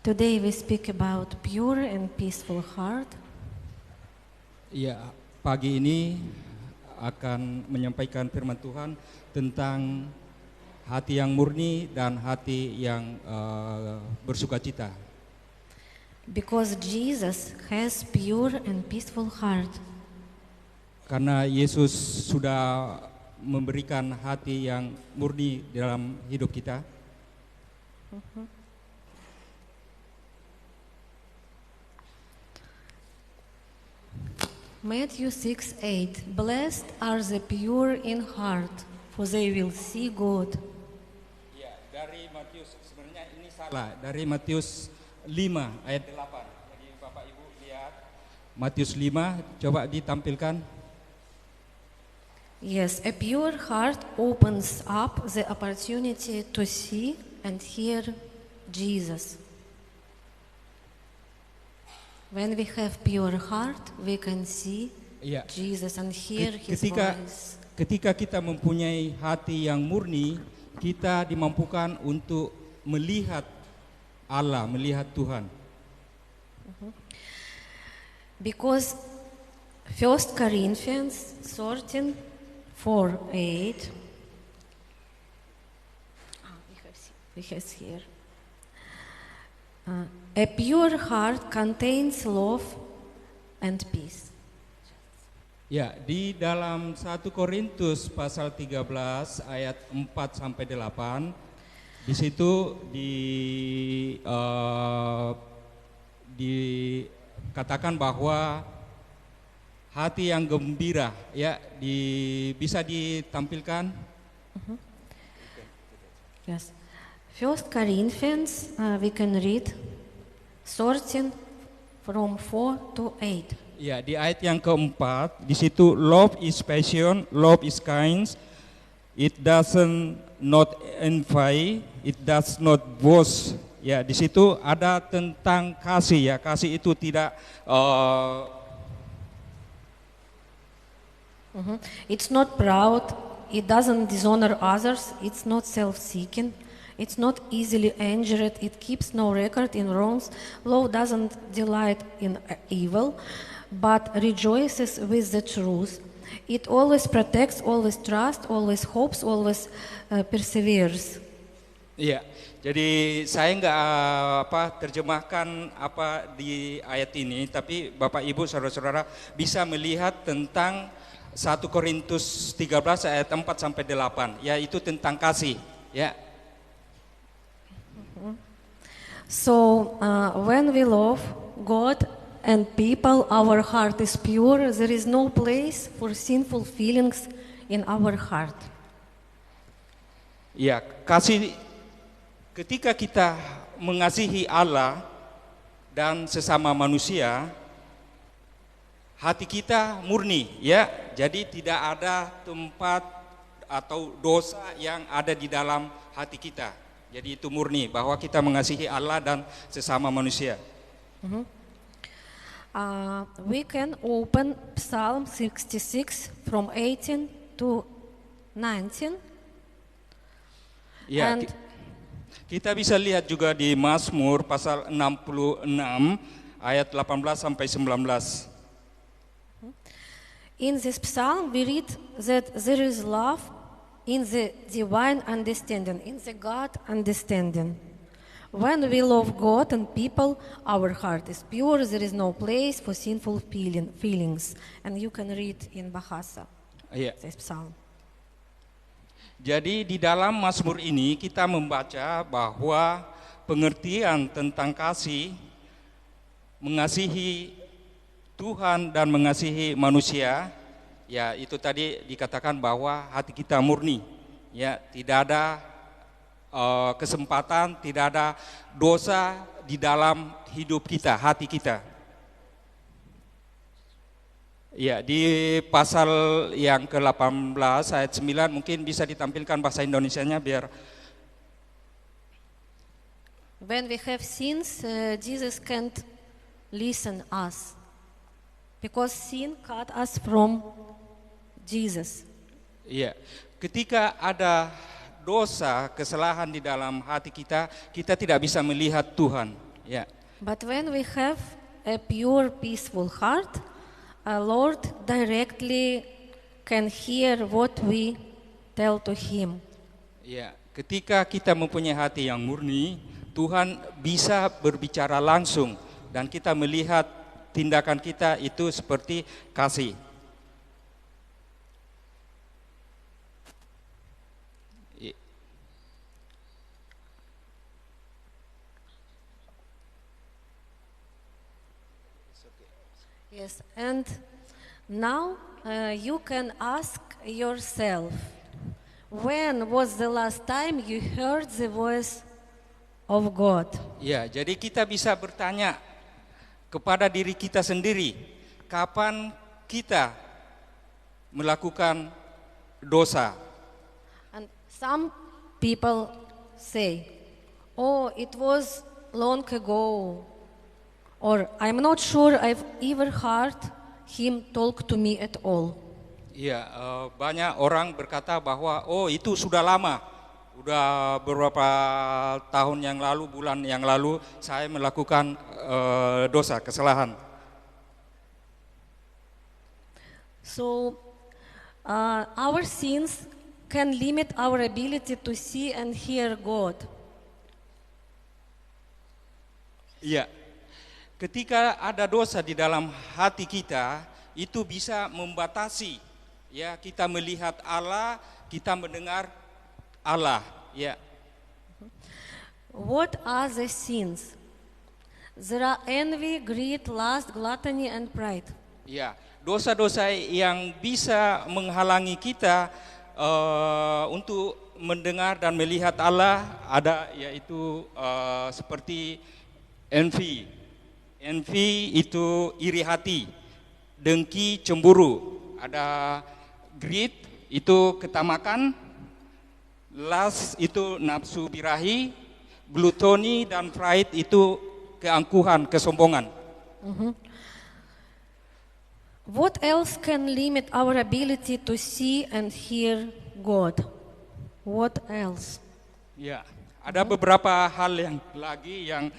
Today we speak about pure and peaceful heart. Ya, pagi ini akan menyampaikan firman Tuhan tentang hati yang murni dan hati yang bersukacita. Because Jesus has pure and peaceful heart. Karena Yesus sudah memberikan hati yang murni dalam hidup kita. Matthew 6:8. Blessed are the pure in heart, for they will see God. Ya, dari Matius, sebenarnya ini salah. Dari Matius 5 ayat 8. Jadi Bapak Ibu lihat Matius 5, coba ditampilkan. Yes, a pure heart opens up the opportunity to see and hear Jesus. When we have pure heart, we can see Ya. Jesus and hear His Ketika voice. ketika kita mempunyai hati yang murni, kita dimampukan untuk melihat Allah, melihat Tuhan. Because 1 Corinthians 13:4-8. We have here. A pure heart contains love and peace. Ya, di dalam 1 Korintus pasal 13 ayat 4 sampai 8, di situ dikatakan bahwa hati yang gembira, ya, bisa ditampilkan. Yes. 1 Corinthians, we can read 13 from 4-8. Ya, di ayat yang keempat, di situ love is passion, love is kind, it doesn't not envy, it does not boast. Ya, di situ ada tentang kasih, ya, kasih itu tidak It's not proud, it doesn't dishonor others, it's not self-seeking, it's not easily angered, it keeps no record in wrongs, love doesn't delight in evil, but rejoices with the truth. It always protects, always trusts, always hopes, always perseveres. Iya, jadi saya nggak terjemahkan apa di ayat ini, tapi Bapak Ibu saudara-saudara bisa melihat tentang 1 Korintus 13 ayat 4 sampai 8, yaitu tentang kasih, ya. So when we love God and people, our heart is pure. There is no place for sinful feelings in our heart. Ya, kasih, ketika kita mengasihi Allah dan sesama manusia, hati kita murni, ya. Jadi tidak ada tempat atau dosa yang ada di dalam hati kita. Jadi itu murni bahwa kita mengasihi Allah dan sesama manusia. We can open Psalm 66 from 18 to 19. Ya, And kita bisa lihat juga di Mazmur pasal 66 ayat 18 sampai 19. in this psalm we read that there is love in the divine understanding, in the God understanding. When we love God and people, our heart is pure. There is no place for sinful feelings. And you can read in Bahasa, Iya. this psalm. Jadi di dalam Mazmur ini kita membaca bahwa pengertian tentang kasih, mengasihi Tuhan dan mengasihi manusia, ya itu tadi dikatakan bahwa hati kita murni, ya tidak ada kesempatan, tidak ada dosa di dalam hidup kita, hati kita. Ya, di pasal yang ke-18 ayat 9 mungkin bisa ditampilkan bahasa Indonesianya biar. When we have sins, Jesus can't listen us. Because sin cut us from Jesus. Iya, ketika ada dosa, kesalahan di dalam hati kita, kita tidak bisa melihat Tuhan. Ya. But when we have a pure, peaceful heart, our Lord directly can hear what we tell to Him. Ya, ketika kita mempunyai hati yang murni, Tuhan bisa berbicara langsung dan kita melihat tindakan kita itu seperti kasih. Yes, and now you can ask yourself, when was the last time you heard the voice of God? Ya, jadi kita bisa bertanya kepada diri kita sendiri, kapan kita melakukan dosa? And some people say, oh, it was long ago, or I'm not sure I've ever heard Him talk to me at all. Ya, banyak orang berkata bahwa oh itu sudah lama, udah beberapa tahun yang lalu, bulan yang lalu saya melakukan dosa, kesalahan. So our sins can limit our ability to see and hear God. Iya, ketika ada dosa di dalam hati kita, itu bisa membatasi ya kita melihat Allah, kita mendengar Allah, ya. What are the sins? There are envy, greed, lust, gluttony, and pride. Ya, dosa-dosa yang bisa menghalangi kita untuk mendengar dan melihat Allah ada, yaitu seperti envy. Envy itu iri hati, dengki, cemburu. Ada greed itu ketamakan, lust itu nafsu birahi, gluttony dan pride itu keangkuhan, kesombongan. What else can limit our ability to see and hear God? What else? Ya, ada beberapa hal yang lagi yang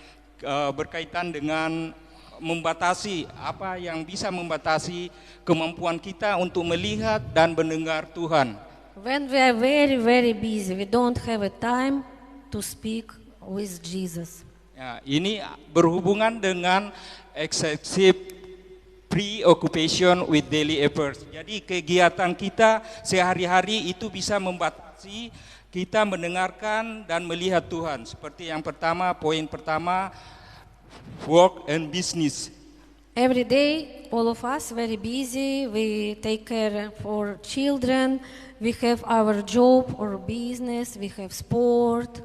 berkaitan dengan membatasi, apa yang bisa membatasi kemampuan kita untuk melihat dan mendengar Tuhan. When we are very, very busy, we don't have a time to speak with Jesus. Ya, ini berhubungan dengan excessive preoccupation with daily efforts. Jadi kegiatan kita sehari-hari itu bisa membatasi kita mendengarkan dan melihat Tuhan. Seperti yang pertama, poin pertama, work and business. Every day, all of us very busy. We take care for children. We have our job or business. We have sport.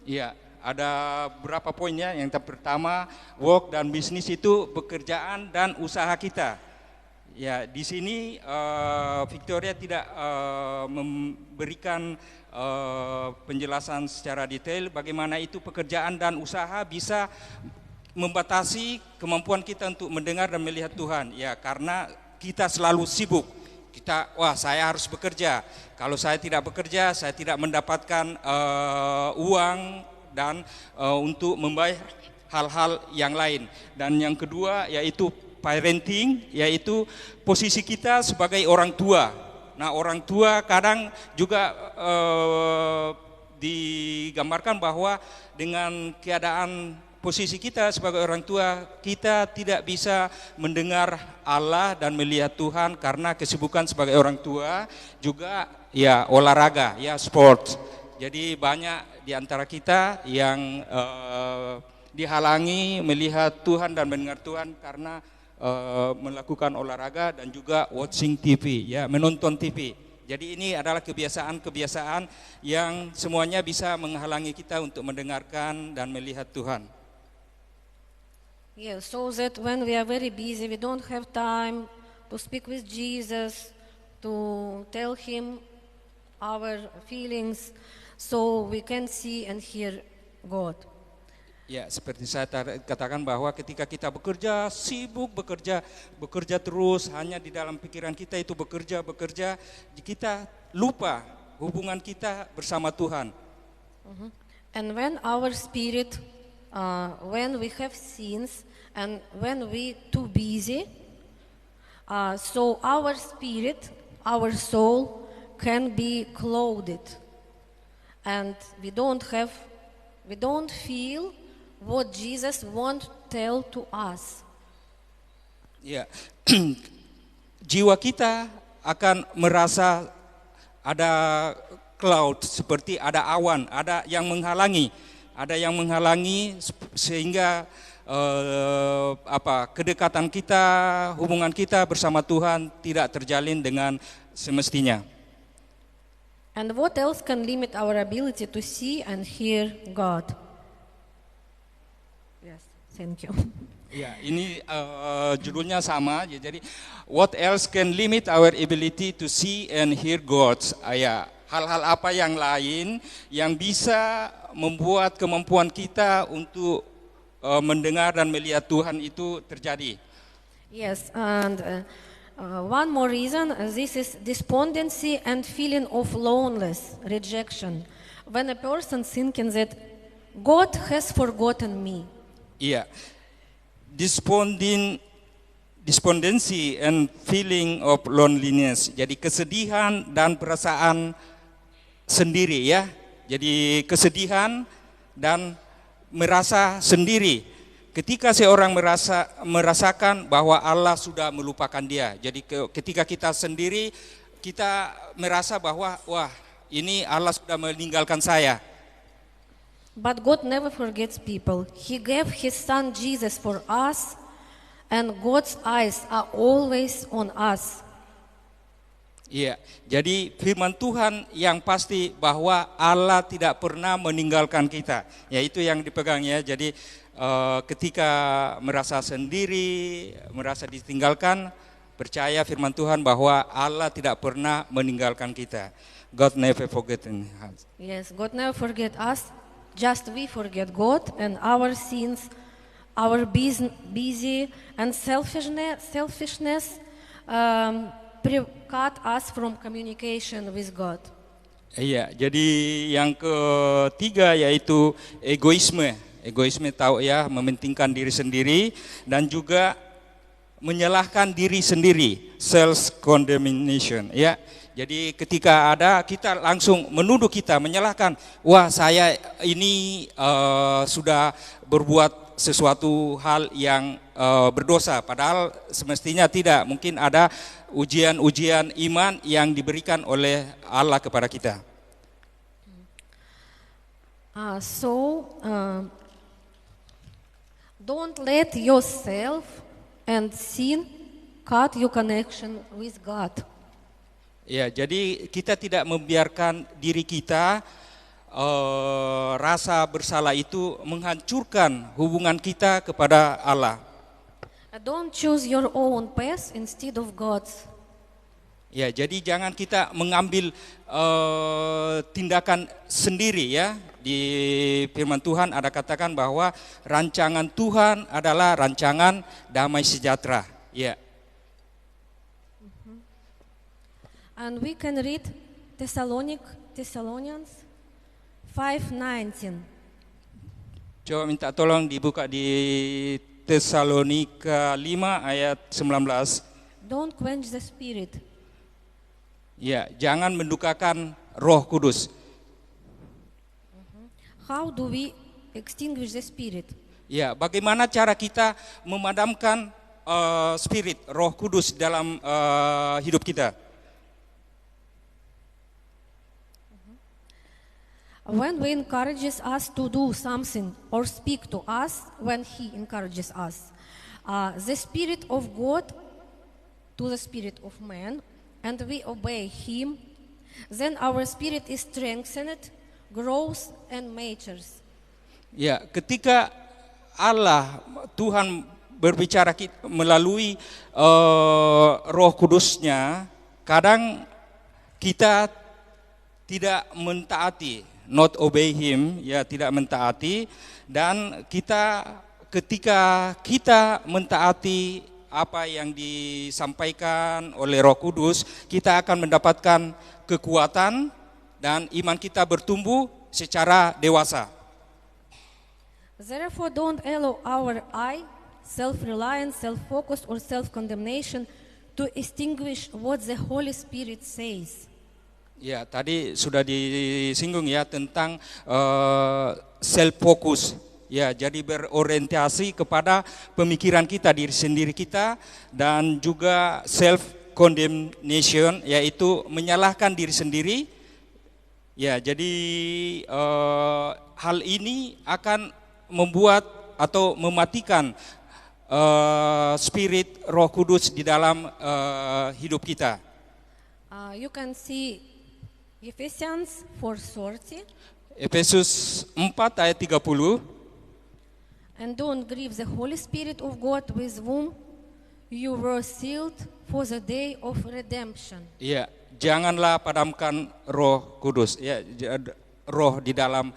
Ya, ada berapa poinnya? Yang pertama, work dan business itu pekerjaan dan usaha kita. Ya, di sini Victoria tidak memberikan penjelasan secara detail bagaimana itu pekerjaan dan usaha bisa membatasi kemampuan kita untuk mendengar dan melihat Tuhan. Ya, karena kita selalu sibuk. Kita, saya harus bekerja. Kalau saya tidak bekerja, saya tidak mendapatkan uang dan untuk membayar hal-hal yang lain. Dan yang kedua yaitu parenting, yaitu posisi kita sebagai orang tua. Nah, orang tua kadang juga digambarkan bahwa dengan keadaan posisi kita sebagai orang tua, kita tidak bisa mendengar Allah dan melihat Tuhan karena kesibukan sebagai orang tua, juga ya olahraga, ya sport. Jadi banyak di antara kita yang dihalangi melihat Tuhan dan mendengar Tuhan karena melakukan olahraga dan juga watching TV, ya menonton TV. Jadi ini adalah kebiasaan-kebiasaan yang semuanya bisa menghalangi kita untuk mendengarkan dan melihat Tuhan. Yeah, so that when we are very busy, we don't have time to speak with Jesus, to tell Him our feelings, so we can see and hear God. Ya, seperti saya katakan bahwa ketika kita bekerja, sibuk bekerja terus, hanya di dalam pikiran kita itu bekerja, kita lupa hubungan kita bersama Tuhan. And when our spirit when we have sins and when we too busy, so our spirit, our soul can be clothed, and we don't feel what Jesus wants to tell to us. Ya, jiwa kita akan merasa ada cloud, seperti ada awan, ada yang menghalangi sehingga kedekatan kita, hubungan kita bersama Tuhan tidak terjalin dengan semestinya. And what else can limit our ability to see and hear God? Yes, thank you. Ya, ini judulnya sama. Jadi, what else can limit our ability to see and hear God? Ya, hal-hal apa yang lain yang bisa membuat kemampuan kita untuk mendengar dan melihat Tuhan itu terjadi? Yes, and one more reason, this is despondency and feeling of loneliness, rejection. When a person thinking that God has forgotten me. Iya. Despondency and feeling of loneliness. Jadi kesedihan dan perasaan sendiri ya. Jadi kesedihan dan merasa sendiri. Ketika seorang merasakan bahwa Allah sudah melupakan dia. Jadi ketika kita sendiri, kita merasa bahwa wah, ini Allah sudah meninggalkan saya. But God never forgets people. He gave His Son Jesus for us, and God's eyes are always on us. Iya, jadi firman Tuhan yang pasti bahwa Allah tidak pernah meninggalkan kita. Ya, itu yang dipegang ya. Jadi ketika merasa sendiri, merasa ditinggalkan, percaya firman Tuhan bahwa Allah tidak pernah meninggalkan kita. God never forgotten us. Yes, God never forget us. Just we forget God, and our sins, our busy and selfishness cut us from communication with God. Iya, jadi yang ketiga yaitu egoisme. Egoisme tahu ya, mementingkan diri sendiri dan juga menyalahkan diri sendiri, self condemnation ya. Jadi ketika ada, kita langsung menuduh, kita menyalahkan, wah saya ini sudah berbuat sesuatu hal yang berdosa, padahal semestinya tidak. Mungkin ada ujian-ujian iman yang diberikan oleh Allah kepada kita. Don't let yourself and sin cut your connection with God. Ya, jadi kita tidak membiarkan diri kita rasa bersalah itu menghancurkan hubungan kita kepada Allah. Don't choose your own path instead of God's. Ya, jadi jangan kita mengambil tindakan sendiri ya. Di firman Tuhan ada katakan bahwa rancangan Tuhan adalah rancangan damai sejahtera. Ya. And we can read Thessalonians 5:19. Coba minta tolong dibuka di Tesalonika 5 ayat 19. Don't quench the spirit. Ya, jangan mendukakan Roh Kudus. How do we extinguish the spirit? Ya, bagaimana cara kita memadamkan spirit, Roh Kudus dalam hidup kita? When He encourages us to do something or speak to us, when He encourages us, the Spirit of God to the spirit of man, and we obey Him, then our spirit is strengthened, grows, and matures. Ya, ketika Allah, Tuhan berbicara melalui Roh Kudusnya, kadang kita tidak mentaati. Not obey Him, ya tidak mentaati, dan ketika kita mentaati apa yang disampaikan oleh Roh Kudus, kita akan mendapatkan kekuatan dan iman kita bertumbuh secara dewasa. Therefore, don't allow our self-reliance, self-focus, or self-condemnation to extinguish what the Holy Spirit says. Ya, tadi sudah disinggung ya tentang self focus. Ya, jadi berorientasi kepada pemikiran kita, diri sendiri kita, dan juga self condemnation, yaitu menyalahkan diri sendiri. Ya, jadi hal ini akan membuat atau mematikan spirit Roh Kudus di dalam hidup kita. You can see Ephesians 4:30. Efesus 4 ayat 30. And don't grieve the Holy Spirit of God with whom you were sealed for the day of redemption. Ya, janganlah padamkan Roh Kudus, ya, roh di dalam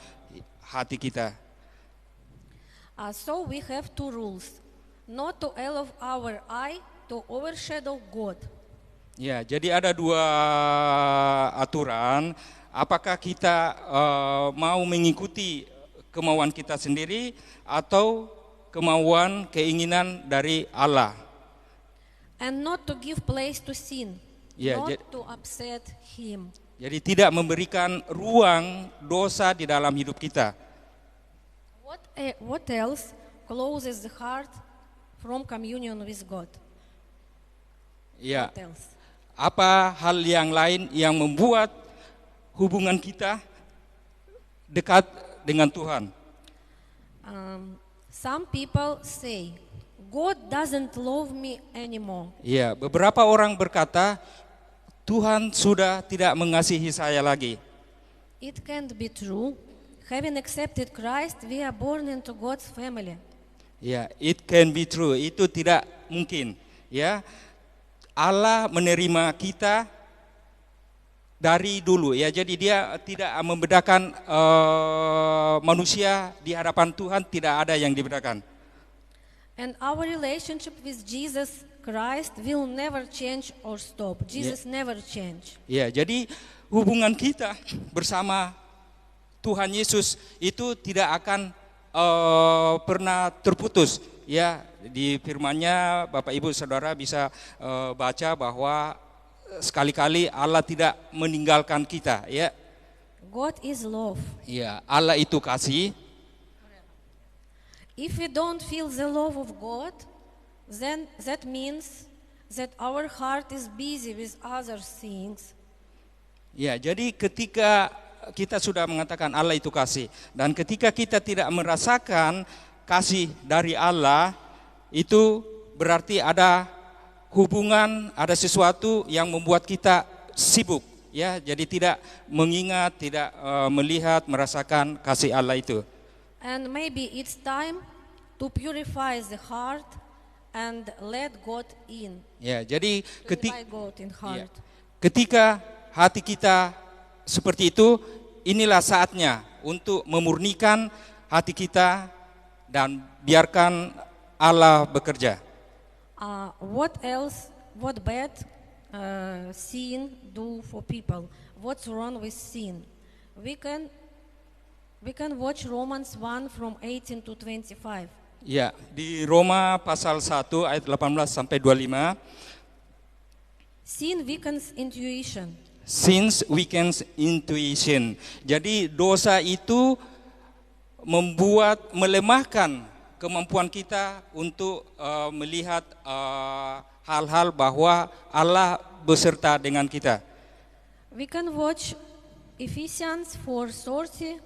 hati kita. So we have two rules: not to allow our eye to overshadow God. Ya, jadi ada dua aturan. Apakah kita mau mengikuti kemauan kita sendiri atau kemauan keinginan dari Allah? And not to give place to sin, Ya, not to upset Him. Jadi tidak memberikan ruang dosa di dalam hidup kita. What else closes the heart from communion with God? Ya, What else? apa hal yang lain yang membuat hubungan kita dekat dengan Tuhan? Some people say, God doesn't love me anymore. Ya, beberapa orang berkata, Tuhan sudah tidak mengasihi saya lagi. It can't be true. Having accepted Christ, we are born into God's family. Ya, it can be true. Itu tidak mungkin. Ya, Allah menerima kita dari dulu. Ya, jadi Dia tidak membedakan manusia di hadapan Tuhan. Tidak ada yang dibedakan. And our relationship with Jesus Christ will never change or stop. Jesus never change. Ya, jadi hubungan kita bersama Tuhan Yesus itu tidak akan pernah terputus. Ya, di firman-Nya Bapak Ibu Saudara bisa baca bahwa sekali-kali Allah tidak meninggalkan kita, ya. God is love. Ya, Allah itu kasih. If we don't feel the love of God, then that means that our heart is busy with other things. Ya, jadi ketika kita sudah mengatakan Allah itu kasih, dan ketika kita tidak merasakan kasih dari Allah, itu berarti ada hubungan, ada sesuatu yang membuat kita sibuk, ya. Jadi tidak mengingat, tidak melihat, merasakan kasih Allah itu. And maybe it's time to purify the heart and let God in. Ya, jadi Invite God in heart. ketika hati kita seperti itu, inilah saatnya untuk memurnikan hati kita dan biarkan Allah bekerja. What else? What bad sin do for people? What's wrong with sin? We can watch Romans 1 from 18 to 25. Ya, di Roma pasal 1 ayat 18 sampai 25. Sin weakens intuition. Sins weakens intuition. Jadi dosa itu melemahkan kemampuan kita untuk melihat hal-hal bahwa Allah beserta dengan kita. We can watch Ephesians 4:30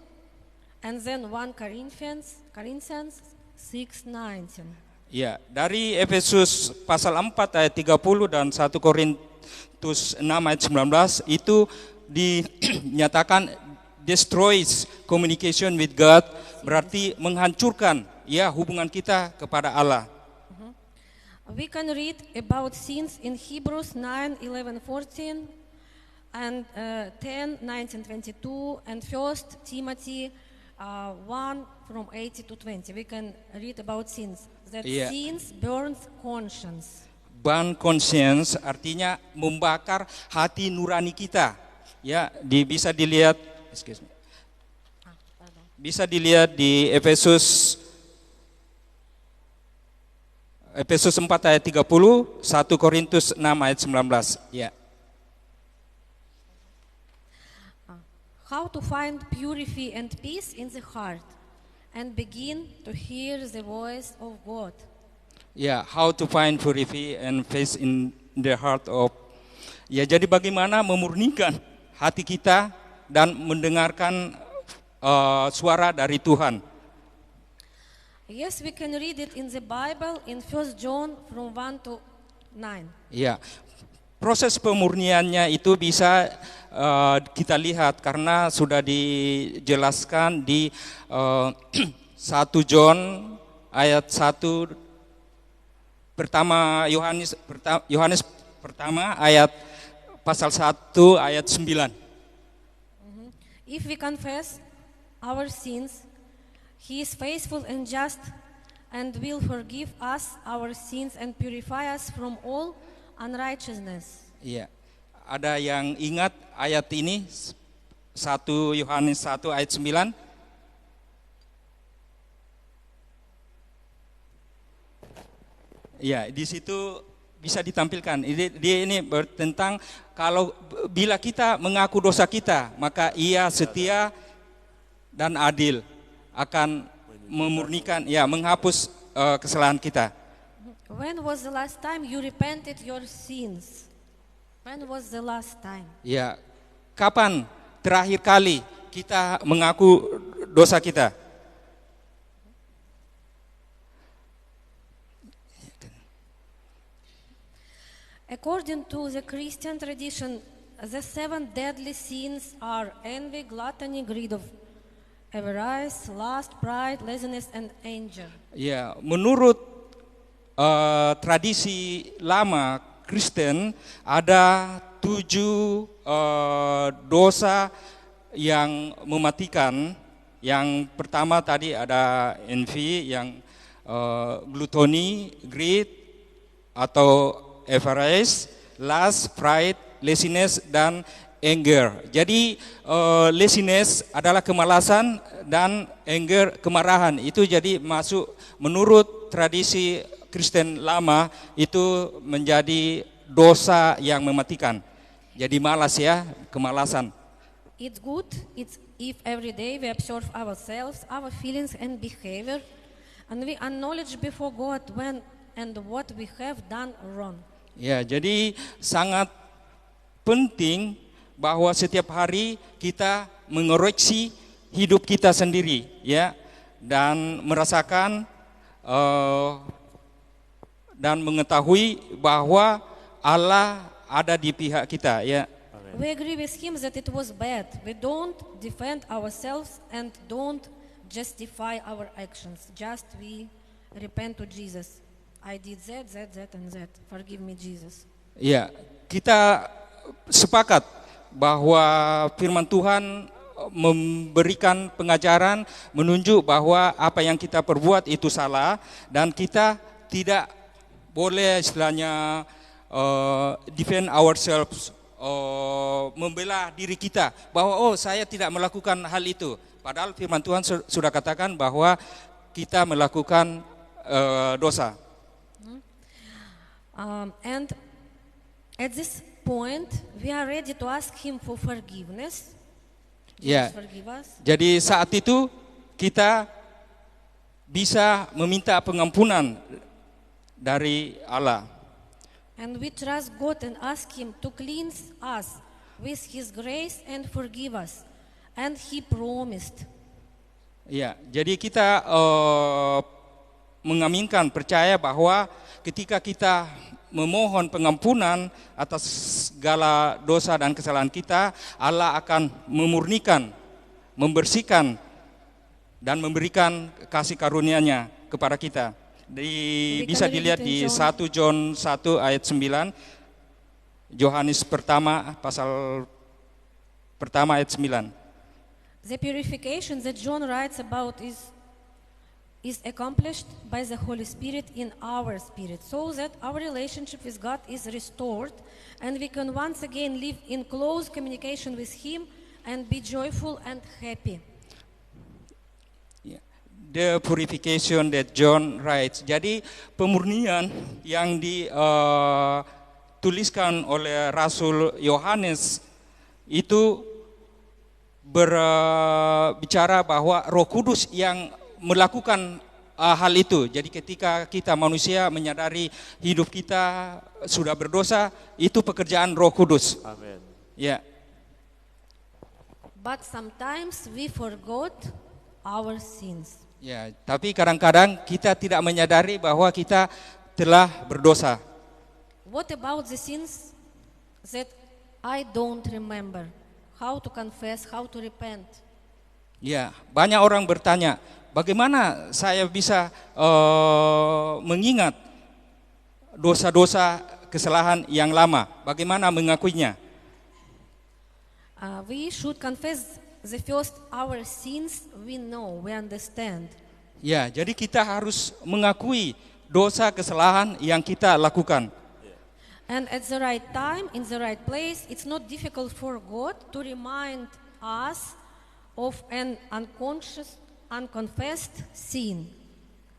and then 1 Corinthians 6:19. Ya, dari Efesus pasal 4 ayat 30 dan 1 Korintus 6 ayat 19 itu dinyatakan destroys communication with God, berarti menghancurkan ya hubungan kita kepada Allah. We can read about sins in Hebrews 9:11-14 and 10:19-22 and 1 Timothy 1 from 18 to 20. We can read about sins. That sins burns conscience. Burn conscience artinya membakar hati nurani kita. Ya, bisa dilihat di Efesus Efesus 4 ayat 30, 1 Korintus 6 ayat 19. Ya. How to find purity and peace in the heart and begin to hear the voice of God. Ya, how to find purity and peace in the heart of. Ya, jadi bagaimana memurnikan hati kita dan mendengarkan suara dari Tuhan. Yes, we can read it in the Bible in 1 John from 1 to 9. Ya, proses pemurniannya itu bisa kita lihat karena sudah dijelaskan di 1 John ayat 1 pertama Yohanes pertama ayat pasal 1 ayat 9. If we confess our sins, He is faithful and just and will forgive us our sins and purify us from all unrighteousness. Iya. Ada yang ingat ayat ini 1 Yohanes 1 ayat 9? Ya, di situ bisa ditampilkan. Dia ini tentang kalau bila kita mengaku dosa kita, maka Ia setia dan adil akan memurnikan, ya, menghapus kesalahan kita. When was the last time you repented your sins? When was the last time? Ya, kapan terakhir kali kita mengaku dosa kita? According to the Christian tradition, the 7 deadly sins are envy, gluttony, greed of avarice, lust, pride, laziness, and anger. Ya, menurut tradisi lama Kristen ada 7 dosa yang mematikan. Yang pertama tadi ada envy, yang gluttony, greed atau avarice, lust, pride, laziness, dan anger. Jadi laziness adalah kemalasan dan anger kemarahan. Itu jadi masuk menurut tradisi Kristen lama itu menjadi dosa yang mematikan. Jadi malas, ya, kemalasan. It's good if every day we observe ourselves, our feelings and behavior, and we acknowledge before God when and what we have done wrong. Ya, jadi sangat penting bahwa setiap hari kita mengoreksi hidup kita sendiri, ya, dan merasakan dan mengetahui bahwa Allah ada di pihak kita, ya. We agree with him that it was bad. We don't defend ourselves and don't justify our actions. Just we repent to Jesus. I did that, and that. Forgive me, Jesus. Ya, kita sepakat bahwa firman Tuhan memberikan pengajaran, menunjuk bahwa apa yang kita perbuat itu salah dan kita tidak boleh istilahnya defend ourselves, membela diri kita bahwa saya tidak melakukan hal itu. Padahal firman Tuhan sudah katakan bahwa kita melakukan dosa. And at this point, we are ready to ask Him for forgiveness. Ya, Forgive us. jadi saat itu kita bisa meminta pengampunan dari Allah. And we trust God and ask Him to cleanse us with His grace and forgive us. And He promised. Ya, jadi kita mengaminkan, percaya bahwa ketika kita memohon pengampunan atas segala dosa dan kesalahan kita, Allah akan memurnikan, membersihkan, dan memberikan kasih karunia-Nya kepada kita. Bisa dilihat di 1 John 1 ayat 9, Yohanes pertama pasal pertama ayat 9. The purification that John writes about is accomplished by the Holy Spirit in our spirit, so that our relationship with God is restored and we can once again live in close communication with Him and be joyful and happy. Ya. the purification that John writes. Jadi pemurnian yang dituliskan oleh Rasul Yohanes itu berbicara bahwa Roh Kudus yang melakukan hal itu. Jadi ketika kita manusia menyadari hidup kita sudah berdosa, itu pekerjaan Roh Kudus. Amin. Ya. But sometimes we forgot our sins. Ya, tapi kadang-kadang kita tidak menyadari bahwa kita telah berdosa. What about the sins that I don't remember? How to confess, how to repent? Ya, banyak orang bertanya, bagaimana saya bisa mengingat dosa-dosa kesalahan yang lama? Bagaimana mengakuinya? We should confess the first our sins we know, we understand. Ya, jadi kita harus mengakui dosa kesalahan yang kita lakukan. And at the right time, in the right place, it's not difficult for God to remind us of an unconscious, unconfessed sin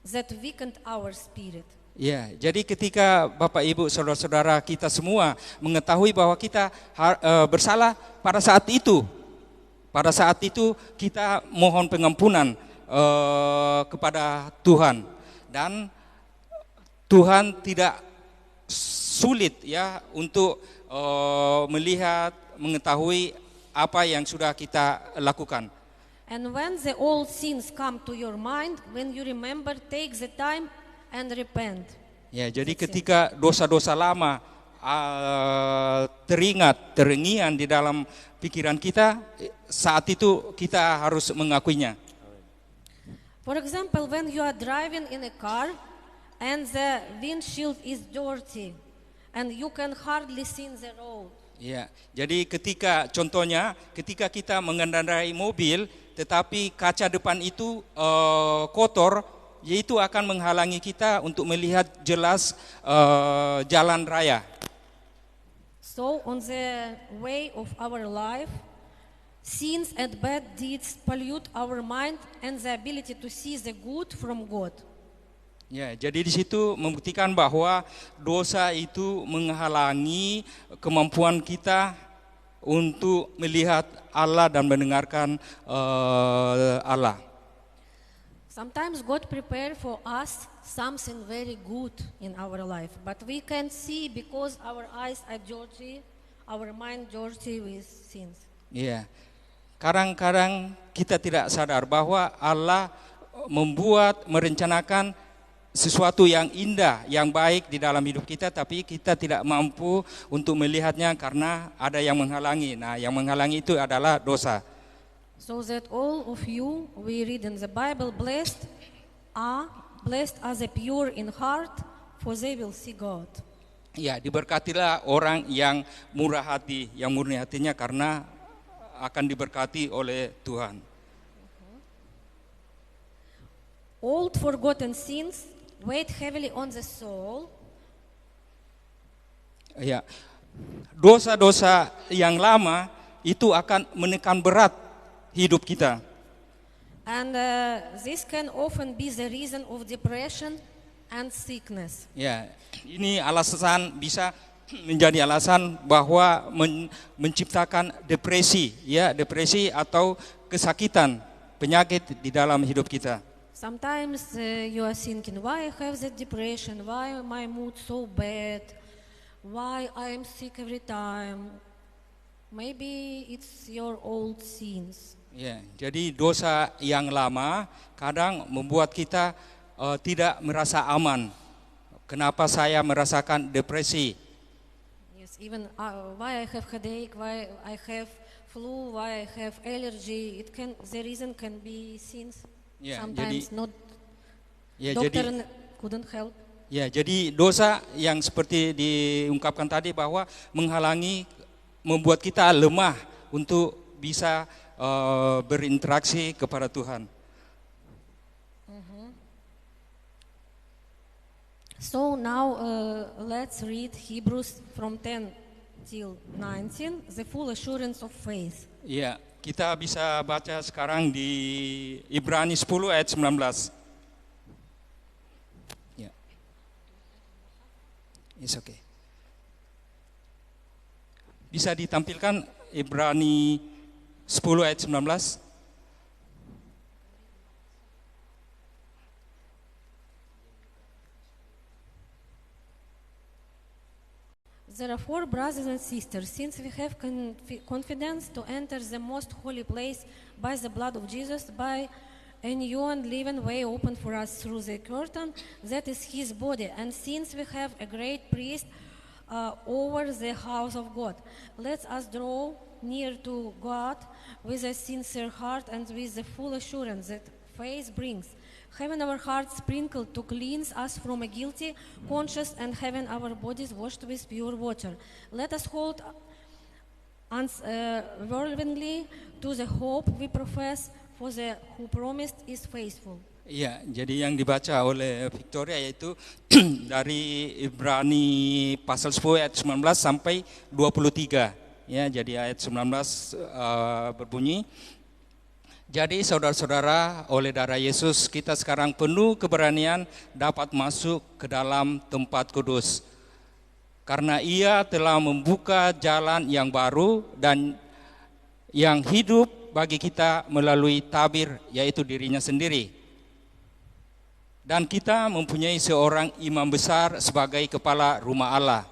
that weakened our spirit. Ya, jadi ketika Bapak Ibu saudara-saudara kita semua mengetahui bahwa kita bersalah pada saat itu kita mohon pengampunan kepada Tuhan, dan Tuhan tidak sulit ya untuk melihat, mengetahui apa yang sudah kita lakukan. And when the old sins come to your mind, when you remember, take the time and repent. Ya, jadi ketika dosa-dosa lama terngiang di dalam pikiran kita, saat itu kita harus mengakuinya. For example, when you are driving in a car and the windshield is dirty and you can hardly see the road. Ya, jadi contohnya ketika kita mengendarai mobil tetapi kaca depan itu kotor, yaitu akan menghalangi kita untuk melihat jelas jalan raya. So on the way of our life, sins and bad deeds pollute our mind and the ability to see the good from God. Ya, jadi di situ membuktikan bahwa dosa itu menghalangi kemampuan kita untuk melihat Allah dan mendengarkan Allah. Sometimes God prepare for us something very good in our life, but we can't see because our eyes are dirty, our mind dirty with sins. Iya. Kadang-kadang kita tidak sadar bahwa Allah merencanakan sesuatu yang indah, yang baik di dalam hidup kita, tapi kita tidak mampu untuk melihatnya karena ada yang menghalangi. Nah, yang menghalangi itu adalah dosa. So that all of you, we read in the Bible, blessed are the pure in heart, for they will see God. Ya, diberkatilah orang yang murah hati, yang murni hatinya, karena akan diberkati oleh Tuhan. Old forgotten sins weigh heavily on the soul. Ya, dosa-dosa yang lama itu akan menekan berat hidup kita. And this can often be the reason of depression and sickness. Ya, ini bisa menjadi alasan bahwa menciptakan depresi, ya, depresi atau kesakitan, penyakit di dalam hidup kita. Sometimes you are thinking, why I have that depression? Why my mood so bad? Why I am sick every time? Maybe it's your old sins. Ya, jadi dosa yang lama kadang membuat kita tidak merasa aman. Kenapa saya merasakan depresi? Yes, even why I have headache, why I have flu, why I have allergy. The reason can be sins. Ya, Sometimes jadi, not. Ya, Doctor couldn't help. Ya, jadi dosa yang seperti diungkapkan tadi bahwa membuat kita lemah untuk bisa berinteraksi kepada Tuhan. So now let's read Hebrews from 10 till 19, the full assurance of faith. Ya, kita bisa baca sekarang di Ibrani 10 ayat 19. Ya. It's okay. Bisa ditampilkan Ibrani 10 ayat 19. Therefore, brothers and sisters, since we have confidence to enter the most holy place by the blood of Jesus, by a new and living way opened for us through the curtain, that is his body, and since we have a great priest over the house of God, let us draw near to God with a sincere heart and with the full assurance that faith brings, having our hearts sprinkled to cleanse us from a guilty conscience and having our bodies washed with pure water. Let us hold unswervingly to the hope we profess, for the who promised is faithful. Ya, jadi yang dibaca oleh Victoria yaitu dari Ibrani pasal 10 ayat 19 sampai 23. Ya, jadi ayat 19 berbunyi, jadi saudara-saudara, oleh darah Yesus kita sekarang penuh keberanian dapat masuk ke dalam tempat kudus. Karena Ia telah membuka jalan yang baru dan yang hidup bagi kita melalui tabir, yaitu dirinya sendiri. Dan kita mempunyai seorang imam besar sebagai kepala rumah Allah.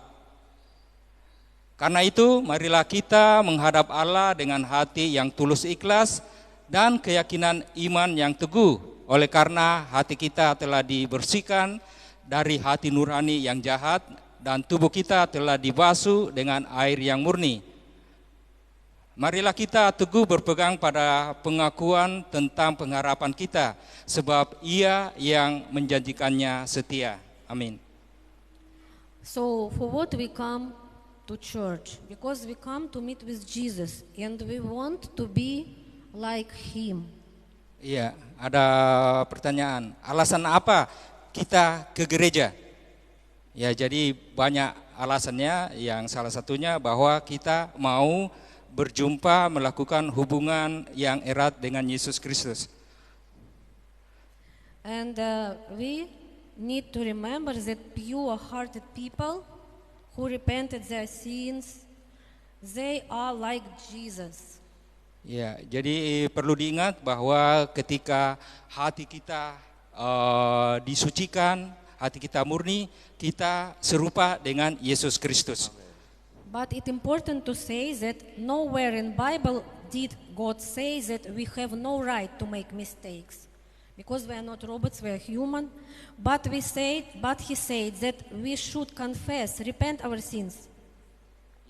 Karena itu, marilah kita menghadap Allah dengan hati yang tulus ikhlas dan keyakinan iman yang teguh, oleh karena hati kita telah dibersihkan dari hati nurani yang jahat dan tubuh kita telah dibasuh dengan air yang murni. Marilah kita teguh berpegang pada pengakuan tentang pengharapan kita, sebab Ia yang menjanjikannya setia. Amin. So, for what we come to church? Because we come to meet with Jesus and we want to be like Him. Iya, ada pertanyaan. Alasan apa kita ke gereja? Ya, jadi banyak alasannya. Yang salah satunya bahwa kita mau berjumpa, melakukan hubungan yang erat dengan Yesus Kristus. And we need to remember that pure-hearted people who repented their sins, they are like Jesus. Ya, jadi perlu diingat bahwa ketika hati kita disucikan, hati kita murni, kita serupa dengan Yesus Kristus. But it's important to say that nowhere in Bible did God say that we have no right to make mistakes, because we are not robots, we are human. But He said that we should confess, repent our sins.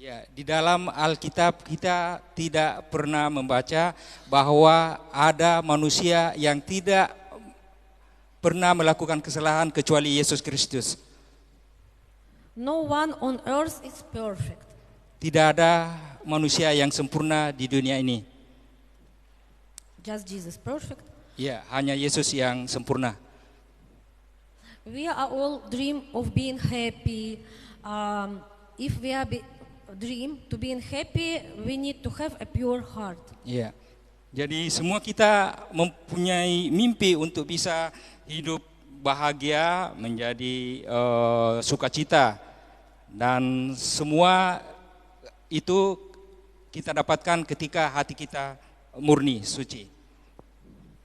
Ya, di dalam Alkitab kita tidak pernah membaca bahwa ada manusia yang tidak pernah melakukan kesalahan kecuali Yesus Kristus. No one on earth is perfect. Tidak ada manusia yang sempurna di dunia ini. Just Jesus perfect. Ya, hanya Yesus yang sempurna. We are all dream of being happy. If we are dream to being happy, we need to have a pure heart. Ya, jadi semua kita mempunyai mimpi untuk bisa hidup bahagia, menjadi sukacita, dan semua itu kita dapatkan ketika hati kita murni, suci.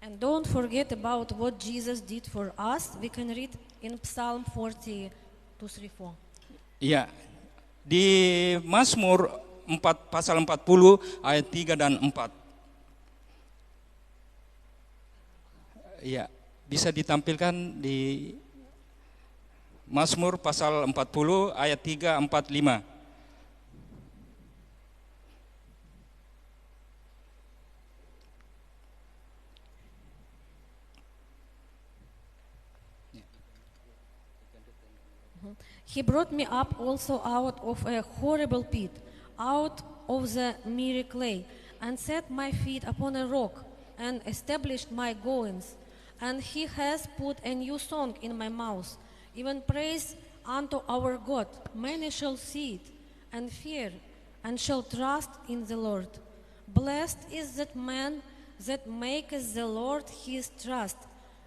And don't forget about what Jesus did for us. We can read in Psalm 40 to 3-4. Iya, di Mazmur 4 pasal 40 ayat 3 dan 4. Iya, bisa ditampilkan di Mazmur pasal 40 ayat 3, 4, 5. He brought me up also out of a horrible pit, out of the miry clay, and set my feet upon a rock, and established my goings. And He has put a new song in my mouth, even praise unto our God. Many shall see it, and fear, and shall trust in the Lord. Blessed is that man that maketh the Lord his trust,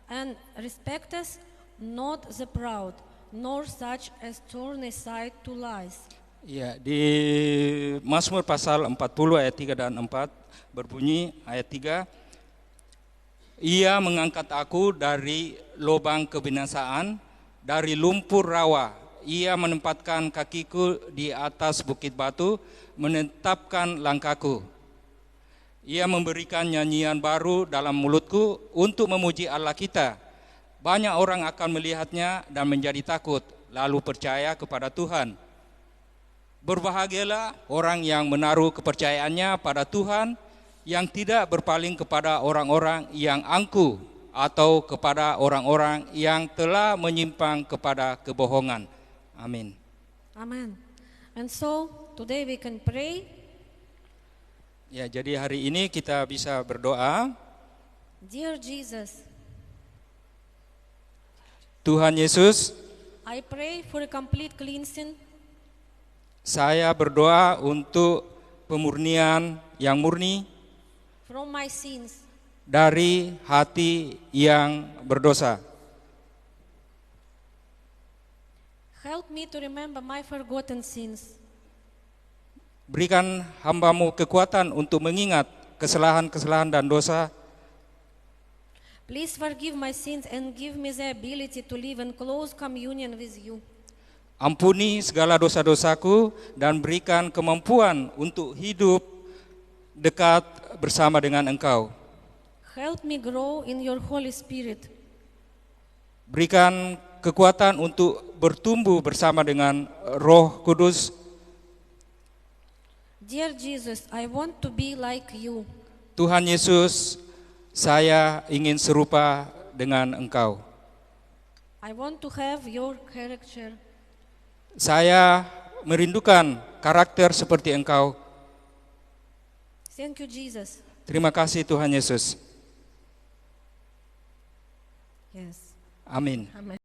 and respecteth not the proud, nor such as turn aside to lies. Ya, di Mazmur pasal 40 ayat 3 dan 4 berbunyi ayat 3, Ia mengangkat aku dari lubang kebinasaan, dari lumpur rawa. Ia menempatkan kakiku di atas bukit batu, menetapkan langkahku. Ia memberikan nyanyian baru dalam mulutku untuk memuji Allah kita. Banyak orang akan melihatnya dan menjadi takut, lalu percaya kepada Tuhan. Berbahagialah orang yang menaruh kepercayaannya pada Tuhan, yang tidak berpaling kepada orang-orang yang angkuh atau kepada orang-orang yang telah menyimpang kepada kebohongan. Amin. Amen. And so, today we can pray. Ya, jadi hari ini kita bisa berdoa. Dear Jesus, Tuhan Yesus, I pray for a complete cleansing saya berdoa untuk pemurnian yang murni from my sins. dari hati yang berdosa. Help me to remember my forgotten sins. Berikan hamba-Mu kekuatan untuk mengingat kesalahan-kesalahan dan dosa. Please forgive my sins and give me the ability to live in close communion with you. Ampuni segala dosa-dosaku dan berikan kemampuan untuk hidup dekat bersama dengan Engkau. Help me grow in your Holy Spirit. Berikan kekuatan untuk bertumbuh bersama dengan Roh Kudus. Dear Jesus, I want to be like you. Tuhan Yesus, saya ingin serupa dengan Engkau. I want to have your character. Saya merindukan karakter seperti Engkau. Thank you, Jesus. Terima kasih Tuhan Yesus. Yes. Amin. Amen.